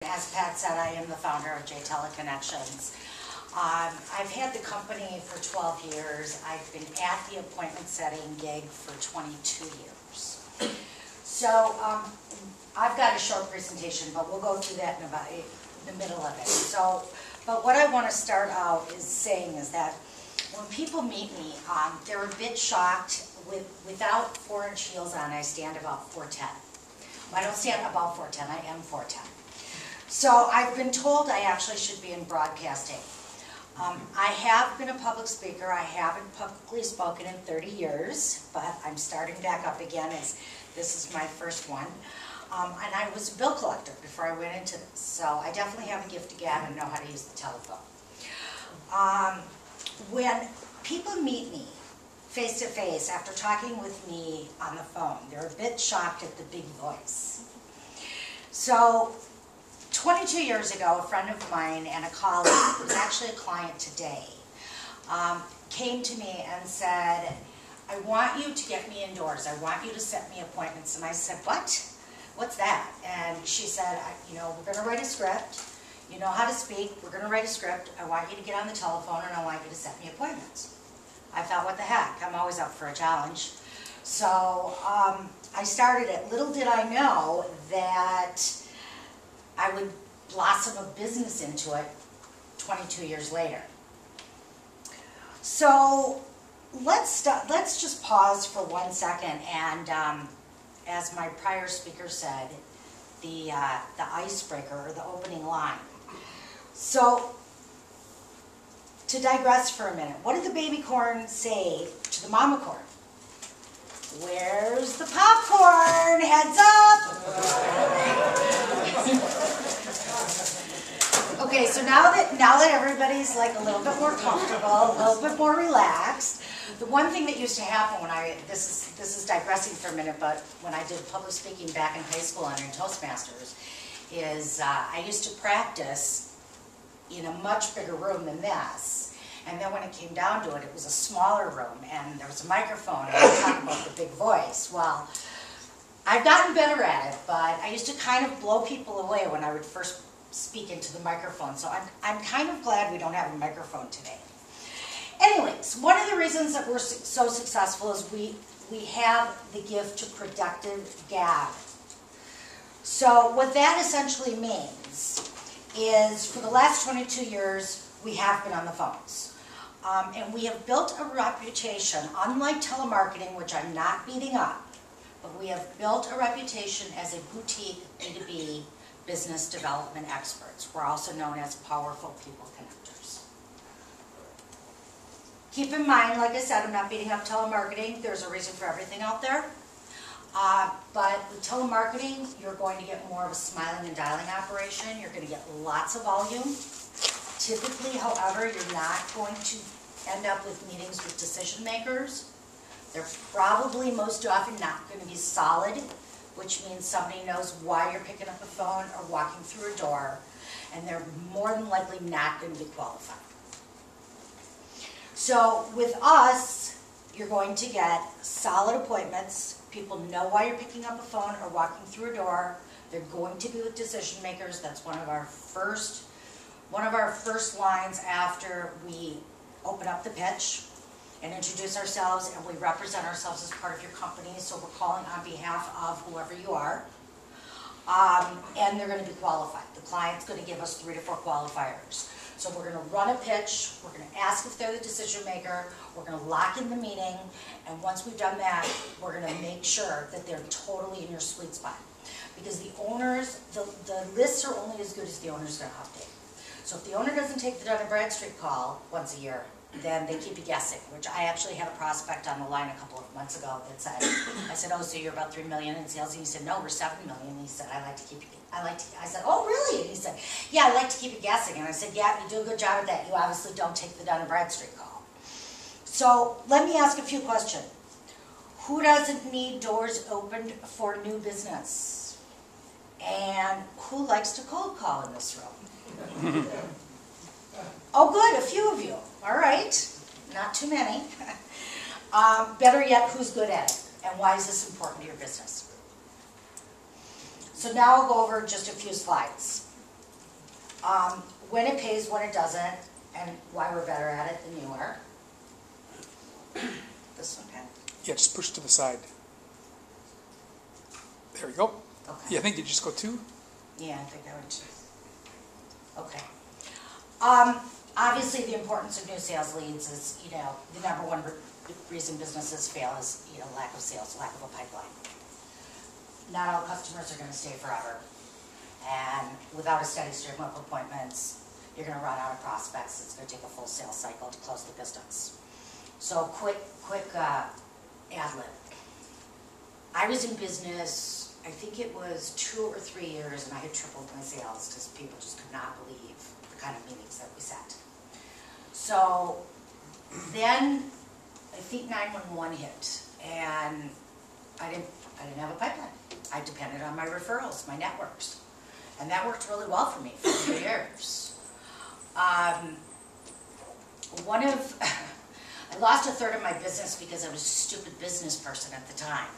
As Pat said, I am the founder of Teleconnections. I've had the company for 12 years. I've been at the appointment setting gig for 22 years. So I've got a short presentation, but we'll go through that in about the middle of it. But what I want to start out is saying is that when people meet me, they're a bit shocked. Without 4-inch heels on, I stand about 4'10". Well, I don't stand about 4'10", I am 4'10". So I've been told I actually should be in broadcasting. I have been a public speaker. I haven't publicly spoken in 30 years, but I'm starting back up again as this is my first one. And I was a bill collector before I went into this, so I definitely have a gift of gab and know how to use the telephone. When people meet me face to face after talking with me on the phone, they're a bit shocked at the big voice. So 22 years ago, a friend of mine and a colleague, who's actually a client today, came to me and said, I want you to get me indoors. I want you to set me appointments. And I said, what? What's that? And she said, we're going to write a script. You know how to speak. We're going to write a script. I want you to get on the telephone and I want you to set me appointments. I thought, what the heck? I'm always up for a challenge. So I started it. Little did I know that I would blossom a business into it 22 years later. So let's just pause for 1 second and, as my prior speaker said, the icebreaker or the opening line. So to digress for a minute, what did the baby corn say to the mama corn? Where's the popcorn? Heads up! Okay, so now that everybody's like a little bit more comfortable, a little bit more relaxed, the one thing that used to happen when this is digressing for a minute, but when I did public speaking back in high school under Toastmasters, is I used to practice in a much bigger room than this. And then when it came down to it, it was a smaller room, and there was a microphone, and I was talking about the big voice. Well, I've gotten better at it, but I used to kind of blow people away when I would first speak into the microphone. So I'm kind of glad we don't have a microphone today. Anyways, one of the reasons that we're so successful is we have the gift to productive gab. So what that essentially means is for the last 22 years, we have been on the phones. And we have built a reputation, unlike telemarketing, which I'm not beating up, but we have built a reputation as a boutique B2B business development experts. We're also known as powerful people connectors. Keep in mind, like I said, I'm not beating up telemarketing. There's a reason for everything out there. But with telemarketing, you're going to get more of a smiling and dialing operation. You're going to get lots of volume. Typically, however, you're not going to end up with meetings with decision makers. They're probably most often not going to be solid, which means somebody knows why you're picking up the phone or walking through a door, and they're more than likely not going to be qualified. So with us, you're going to get solid appointments. People know why you're picking up a phone or walking through a door. They're going to be with decision makers. That's one of our first lines after we open up the pitch and introduce ourselves, and we represent ourselves as part of your company, so we're calling on behalf of whoever you are. And they're going to be qualified. The client's going to give us 3 to 4 qualifiers. So we're going to run a pitch, we're going to ask if they're the decision maker, we're going to lock in the meeting, and once we've done that, we're going to make sure that they're totally in your sweet spot. Because the owners, the lists are only as good as the owner's going to update. So if the owner doesn't take the Dun & Bradstreet call once a year, then they keep you guessing, which I actually had a prospect on the line a couple of months ago that said, I said, oh, so you're about 3 million in sales? And he said, no, we're 7 million. And he said, I said, oh, really? And he said, yeah, I like to keep you guessing. And I said, yeah, you do a good job at that. You obviously don't take the Dun & Bradstreet call. So let me ask a few questions. Who doesn't need doors opened for new business? And who likes to cold call in this room? Oh, good, a few of you. All right, not too many. Better yet, who's good at it? And why is this important to your business? So now I'll go over just a few slides. when it pays, when it doesn't, and why we're better at it than you are. This one, Pat? Yeah, just push to the side. There we go. Okay. Yeah, I think you just go 2. Yeah, I think I would too. Okay. Obviously, the importance of new sales leads is, you know, the number one reason businesses fail is, you know, lack of sales, lack of a pipeline. Not all customers are going to stay forever. And without a steady stream of appointments, you're going to run out of prospects. It's going to take a full sales cycle to close the business. So quick ad lib. I was in business, I think it was 2 or 3 years, and I had tripled my sales because people just could not believe the kind of meetings that we set. So then I think 911 hit, and I didn't have a pipeline. I depended on my referrals, my networks, and that worked really well for me for 3 years. I lost a third of my business because I was a stupid business person at the time.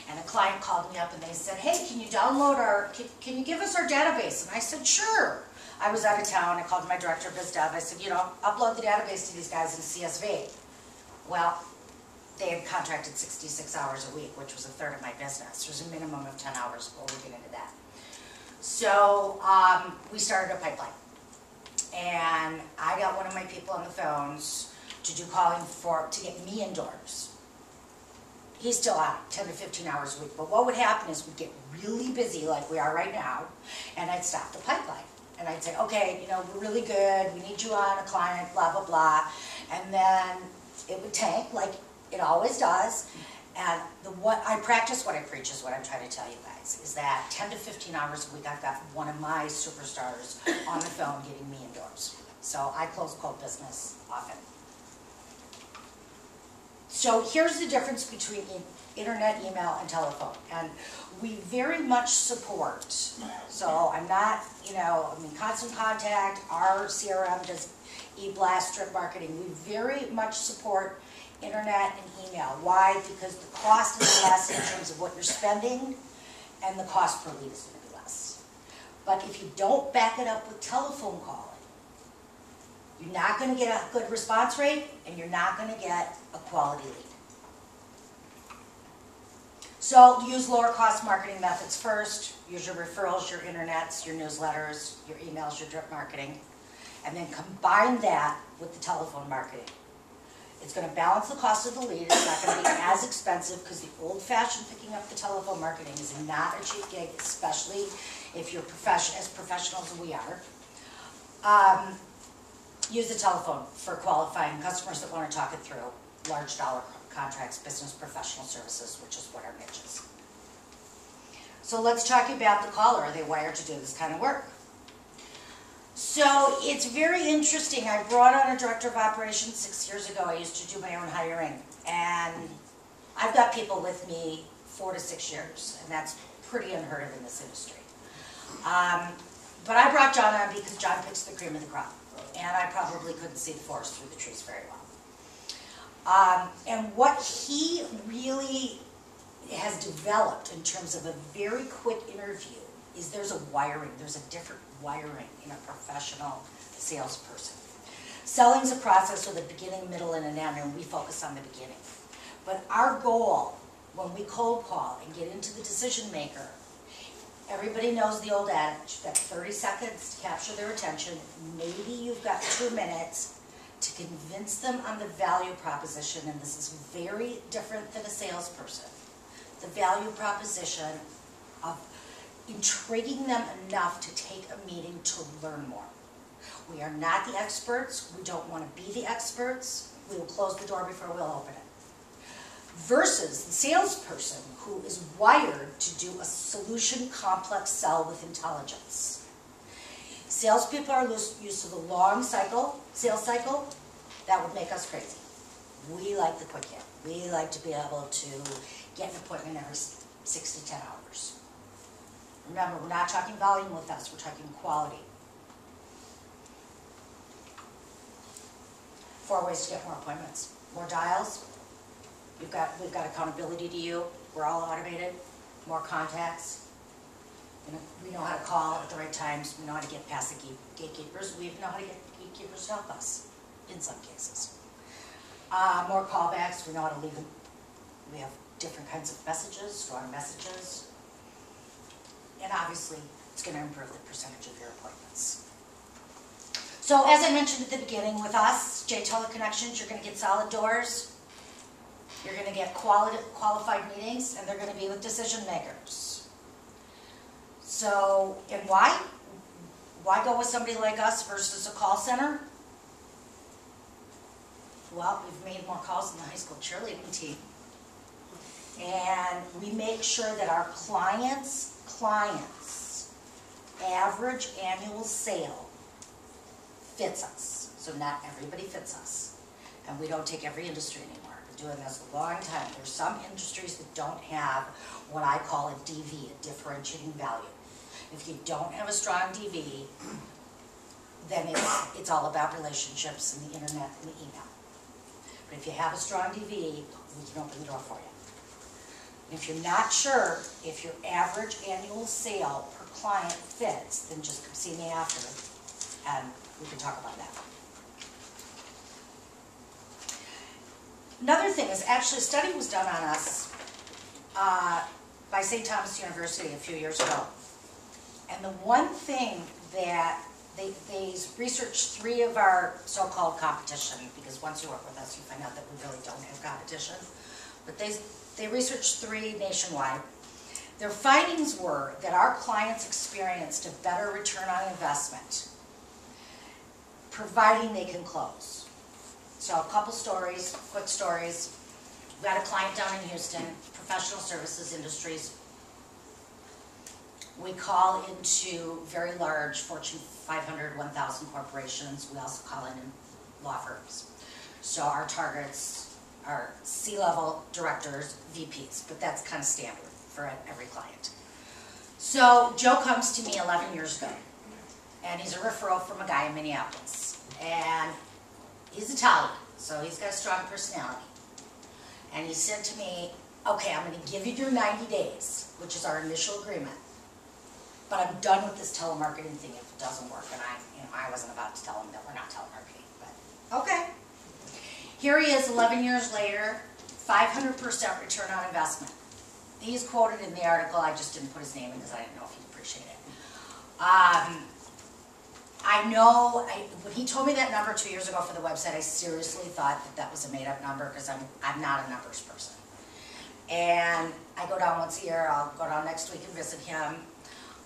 And a client called me up and they said, hey, can you download can you give us our database? And I said, sure. I was out of town. I called my director of BizDev. I said, you know, upload the database to these guys in CSV. Well, they had contracted 66 hours a week, which was a third of my business. There's a minimum of 10 hours before we get into that. So we started a pipeline. And I got one of my people on the phones to do calling to get me indoors. He's still out 10 to 15 hours a week. But what would happen is we'd get really busy like we are right now, and I'd stop the pipeline. And I'd say, okay, you know, we're really good. We need you on a client, blah, blah, blah. And then it would tank like it always does. And I practice what I preach is what I'm trying to tell you guys, is that 10 to 15 hours a week, I've got one of my superstars on the phone getting me indoors. So I close cold business often. So here's the difference between internet, email, and telephone. And we very much support, so I'm not, you know, I mean, Constant Contact, our CRM does e-blast, drip marketing. We very much support internet and email. Why? Because the cost is less in terms of what you're spending, and the cost per lead is going to be less. But if you don't back it up with telephone calling, you're not going to get a good response rate, and you're not going to get a quality lead. So use lower cost marketing methods first. Use your referrals, your internets, your newsletters, your emails, your drip marketing, and then combine that with the telephone marketing. It's going to balance the cost of the lead. It's not going to be as expensive because the old-fashioned picking up the telephone marketing is not a cheap gig, especially if you're as professional as we are. Use the telephone for qualifying customers that want to talk it through, large dollar contracts, business professional services, which is what our niche is. So let's talk about the caller. Are they wired to do this kind of work? So it's very interesting. I brought on a director of operations 6 years ago. I used to do my own hiring. And I've got people with me 4 to 6 years, and that's pretty unheard of in this industry. But I brought John on because John picks the cream of the crop. And I probably couldn't see the forest through the trees very well. And what he really has developed in terms of a very quick interview is there's a different wiring in a professional salesperson. Selling's a process with a beginning, middle, and an end, and we focus on the beginning. But our goal, when we cold call and get into the decision maker, everybody knows the old adage, that 30 seconds to capture their attention. Maybe you've got 2 minutes to convince them on the value proposition, and this is very different than a salesperson. The value proposition of intriguing them enough to take a meeting to learn more. We are not the experts. We don't want to be the experts. We will close the door before we'll open it. Versus the salesperson who is wired to do a solution complex sell with intelligence. Salespeople are used to the long sales cycle. That would make us crazy. We like the quick hit. We like to be able to get an appointment every 6 to 10 hours. Remember, we're not talking volume with us, we're talking quality. 4 ways to get more appointments. More dials. We've got accountability to you. We're all automated. More contacts. We know how to call at the right times. We know how to get past the gatekeepers. We know how to get the gatekeepers to help us in some cases. More callbacks. We know how to leave them. We have different kinds of messages, stronger messages. And obviously, it's going to improve the percentage of your appointments. So as I mentioned at the beginning, with us, Teleconnections, you're going to get solid doors. You're going to get qualified meetings, and they're going to be with decision makers. So, and why? Why go with somebody like us versus a call center? Well, we've made more calls than the high school cheerleading team. And we make sure that our clients' average annual sale fits us. So not everybody fits us. And we don't take every industry anymore. We've been doing this a long time. There's some industries that don't have what I call a DV, a differentiating value. If you don't have a strong DV, then it's all about relationships and the internet and the email. But if you have a strong DV, we can open the door for you. And if you're not sure if your average annual sale per client fits, then just come see me after and we can talk about that. Another thing is, actually a study was done on us by St. Thomas University a few years ago. And the one thing that they researched 3 of our so-called competition, because once you work with us, you find out that we really don't have competition. But they researched 3 nationwide. Their findings were that our clients experienced a better return on investment, providing they can close. So a couple stories, quick stories. We had a client down in Houston, professional services industries. We call into very large Fortune 500, 1,000 corporations. We also call in law firms. So our targets are C-level directors, VPs, but that's kind of standard for every client. So Joe comes to me 11 years ago, and he's a referral from a guy in Minneapolis. And he's Italian, so he's got a strong personality. And he said to me, okay, I'm going to give you your 90 days, which is our initial agreement. But I'm done with this telemarketing thing if it doesn't work. And I wasn't about to tell him that we're not telemarketing, but okay. Here he is 11 years later, 500% return on investment. He's quoted in the article. I just didn't put his name in because I didn't know if he'd appreciate it. I know, when he told me that number 2 years ago for the website, I seriously thought that that was a made-up number because I'm not a numbers person. And I go down once a year. I'll go down next week and visit him.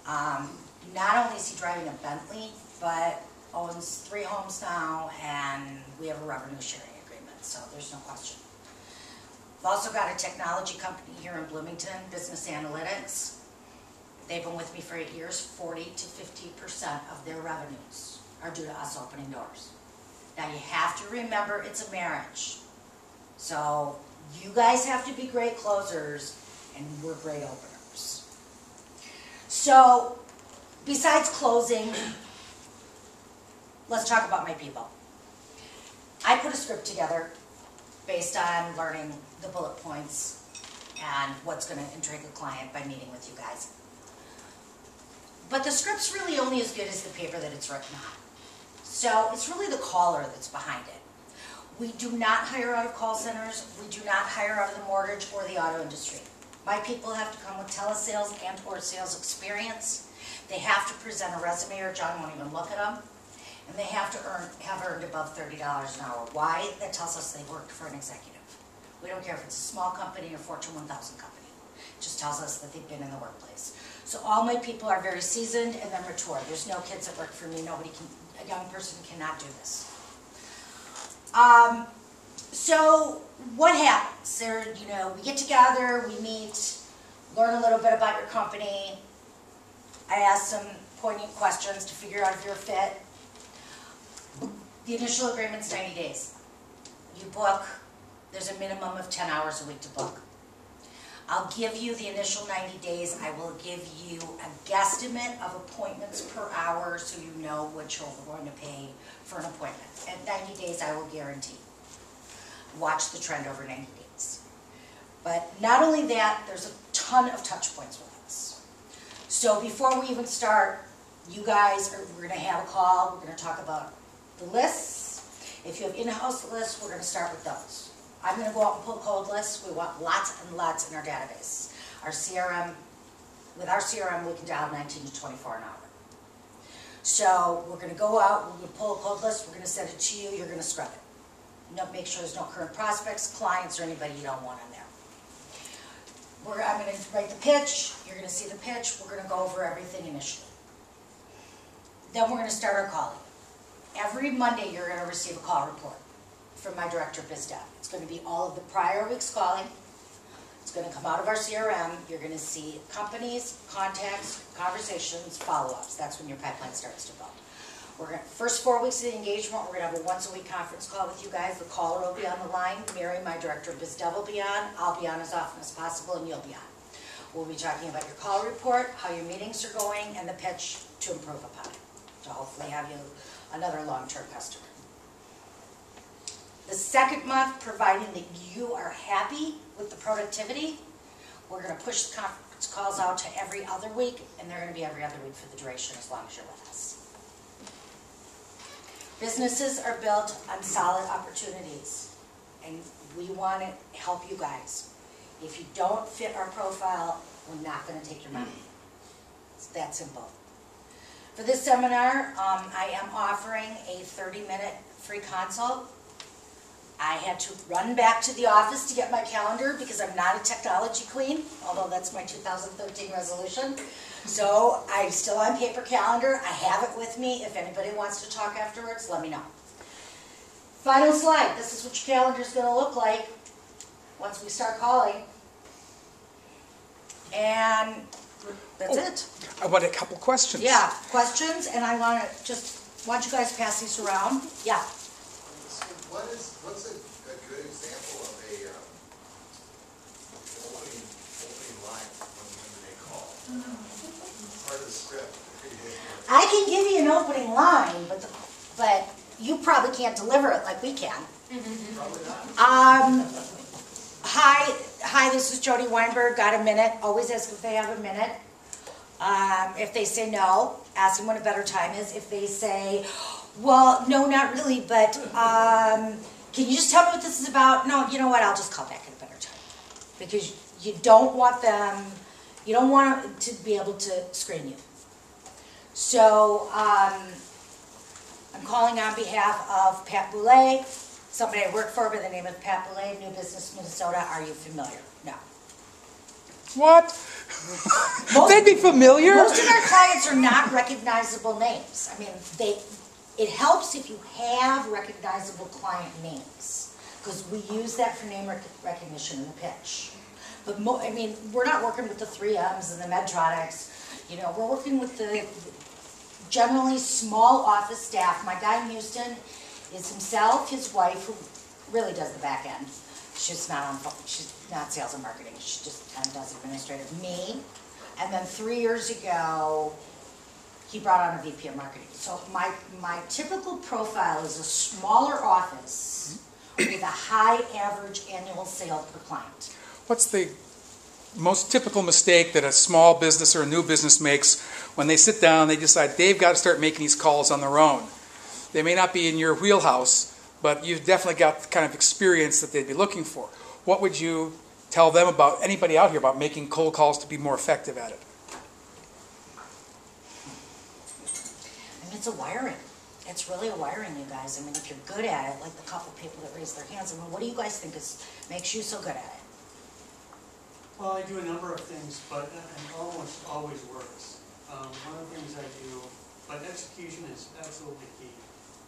Not only is he driving a Bentley, but owns 3 homes now, and we have a revenue sharing agreement, so there's no question. We've also got a technology company here in Bloomington, Business Analytics. They've been with me for 8 years. 40 to 50% of their revenues are due to us opening doors. Now you have to remember it's a marriage. So you guys have to be great closers, and we're great openers. So besides closing, let's talk about my people. I put a script together based on learning the bullet points and what's going to intrigue a client by meeting with you guys. But the script's really only as good as the paper that it's written on. So it's really the caller that's behind it. We do not hire out of call centers. We do not hire out of the mortgage or the auto industry. My people have to come with telesales and or sales experience. They have to present a resume, or John won't even look at them. And they have to have earned above $30 an hour. Why? That tells us they worked for an executive. We don't care if it's a small company or Fortune 1000 company. It just tells us that they've been in the workplace. So all my people are very seasoned and they're mature. There's no kids that work for me. A young person cannot do this. So what happens? We get together, we meet, learn a little bit about your company. I ask some poignant questions to figure out if you're a fit. The initial agreement's 90 days. You book, there's a minimum of 10 hours a week to book. I'll give you the initial 90 days. I will give you a guesstimate of appointments per hour so you know what you're going to pay for an appointment. At 90 days, I will guarantee. Watch the trend over 90 days. But not only that, there's a ton of touch points with us. So before we even start, you guys we're gonna have a call, we're gonna talk about the lists. If you have in-house lists, we're gonna start with those. I'm gonna go out and pull cold lists. We want lots and lots in our database. Our CRM, with our CRM, we can dial 19 to 24 an hour. So we're gonna go out, we're gonna pull a cold list, we're gonna send it to you, you're gonna scrub it. Make sure there's no current prospects, clients, or anybody you don't want on there. I'm going to write the pitch, you're going to see the pitch, we're going to go over everything initially. Then we're going to start our calling. Every Monday you're going to receive a call report from my director of biz dev. It's going to be all of the prior week's calling. It's going to come out of our CRM. You're going to see companies, contacts, conversations, follow-ups. That's when your pipeline starts to build. First 4 weeks of the engagement, we're going to have a once-a-week conference call with you guys. The caller will be on the line. Mary, my director of biz dev, will be on. I'll be on as often as possible, and you'll be on. We'll be talking about your call report, how your meetings are going, and the pitch to improve upon it, to hopefully have you another long-term customer. The second month, providing that you are happy with the productivity, we're going to push the conference calls out to every other week, and they're going to be every other week for the duration as long as you're with us. Businesses are built on solid opportunities, and we want to help you guys. If you don't fit our profile, we're not going to take your money. It's that simple. For this seminar, I am offering a 30-minute free consult. I had to run back to the office to get my calendar because I'm not a technology queen, although that's my 2013 resolution. So I'm still on paper calendar. I have it with me. If anybody wants to talk afterwards, let me know. Final slide. This is what your calendar is going to look like once we start calling. And that's it. I want a couple questions. Yeah, questions, and I want you guys to pass these around. Yeah. What's a good example of a opening line when they call? Part of the script. I can give you an opening line, but you probably can't deliver it like we can. Probably not. Hi, this is Jody Weinberg. Got a minute? Always ask if they have a minute. If they say no, ask them when a better time is. If they say, well, no, not really, but can you just tell me what this is about? No, you know what? I'll just call back at a better time. Because you don't want to be able to screen you. So I'm calling on behalf of Pat Boulay, somebody I work for by the name of Pat Boulay, New Business, Minnesota. Are you familiar? No. What? They'd be familiar. Most of our clients are not recognizable names. I mean, it helps if you have recognizable client names, because we use that for name recognition in the pitch. But we're not working with the 3Ms and the Medtronics. We're working with the generally small office staff. My guy in Houston is himself, his wife, who really does the back end. She's not sales and marketing. She just kind of does administrative. Me, and then 3 years ago, he brought on a VP of marketing. So my typical profile is a smaller office with a high average annual sale per client. What's the most typical mistake that a small business or a new business makes when they sit down, they decide they've got to start making these calls on their own? They may not be in your wheelhouse, but you've definitely got the kind of experience that they'd be looking for. What would you tell them about, anybody out here, about making cold calls to be more effective at it? It's a wiring. It's really a wiring, you guys. If you're good at it, like the couple people that raised their hands, what do you guys think makes you so good at it? Well, I do a number of things, but it almost always works. One of the things I do, but execution is absolutely key.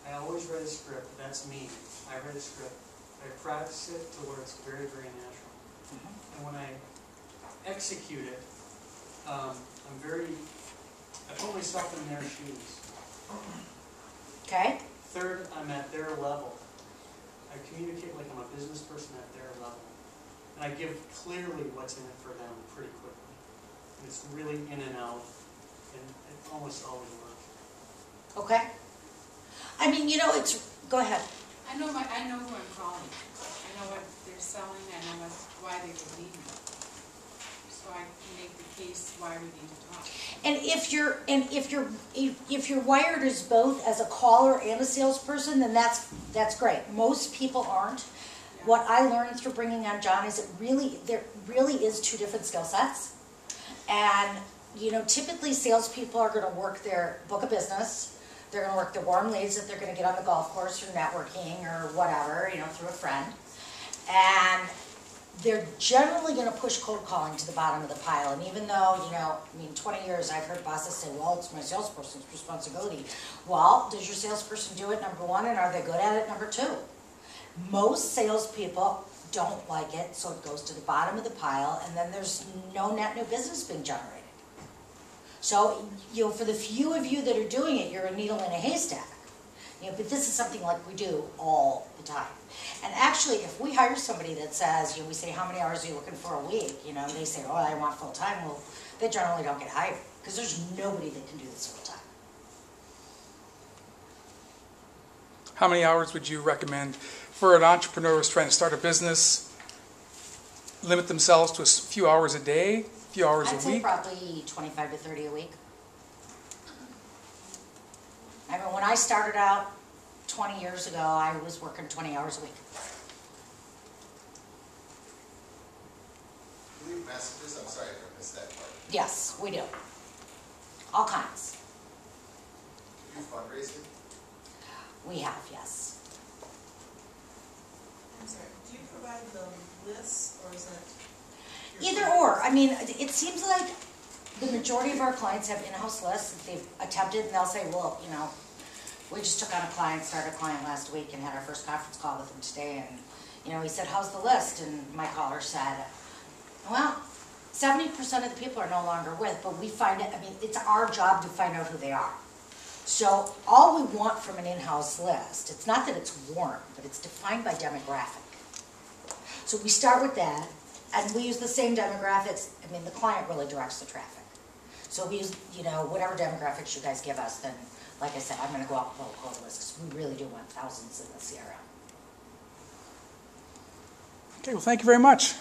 I always write a script. That's me. I write a script. I practice it to where it's very, very natural. And when I execute it, I put myself in their shoes. Okay. Third, I'm at their level. I communicate like I'm a business person at their level. And I give clearly what's in it for them pretty quickly. And it's really in and out, and it almost always works. Okay. Go ahead. I know who I'm calling. I know what they're selling. I know why they would need me. So so I can make the case why we need to talk. And if you're wired as both as a caller and a salesperson, then that's great. Most people aren't. Yeah. What I learned through bringing on John is there really is two different skill sets. And, you know, typically salespeople are going to work their book of business. They're going to work their warm leads that they're going to get on the golf course through networking or whatever, you know, through a friend. And they're generally going to push cold calling to the bottom of the pile. And even though, you know, I mean, 20 years I've heard bosses say, well, it's my salesperson's responsibility. Well, does your salesperson do it, number one, and are they good at it, number two? Most salespeople don't like it, so it goes to the bottom of the pile, and then there's no net new business being generated. So, you know, for the few of you that are doing it, you're a needle in a haystack. You know, but this is something like we do all the time. And actually, if we hire somebody that says, you know, we say, how many hours are you looking for a week? You know, they say, oh, I want full time. Well, they generally don't get hired because there's nobody that can do this full time. How many hours would you recommend for an entrepreneur who's trying to start a business? Limit themselves to a few hours a day, a few hours I'd a say week? probably 25 to 30 a week. I mean, when I started out 20 years ago, I was working 20 hours a week. Leave messages? I'm sorry if I missed that part. Yes, we do. All kinds. Do you do fundraising? We have, yes. I'm sorry, do you provide the lists, or is that? Either or. I mean, it seems like the majority of our clients have in-house lists that they've attempted, and they'll say, well, you know, we just took on a client, started a client last week, and had our first conference call with him today, and, you know, he said, how's the list? And my caller said, well, 70% of the people are no longer with, but we find it, I mean, it's our job to find out who they are. So all we want from an in-house list, it's not that it's warm, but it's defined by demographic. So we start with that, and we use the same demographics. I mean, the client really directs the traffic. So we use, you know, whatever demographics you guys give us, then, like I said, I'm going to go out and pull a cold list, because we really do want thousands in the CRM. Okay, well, thank you very much.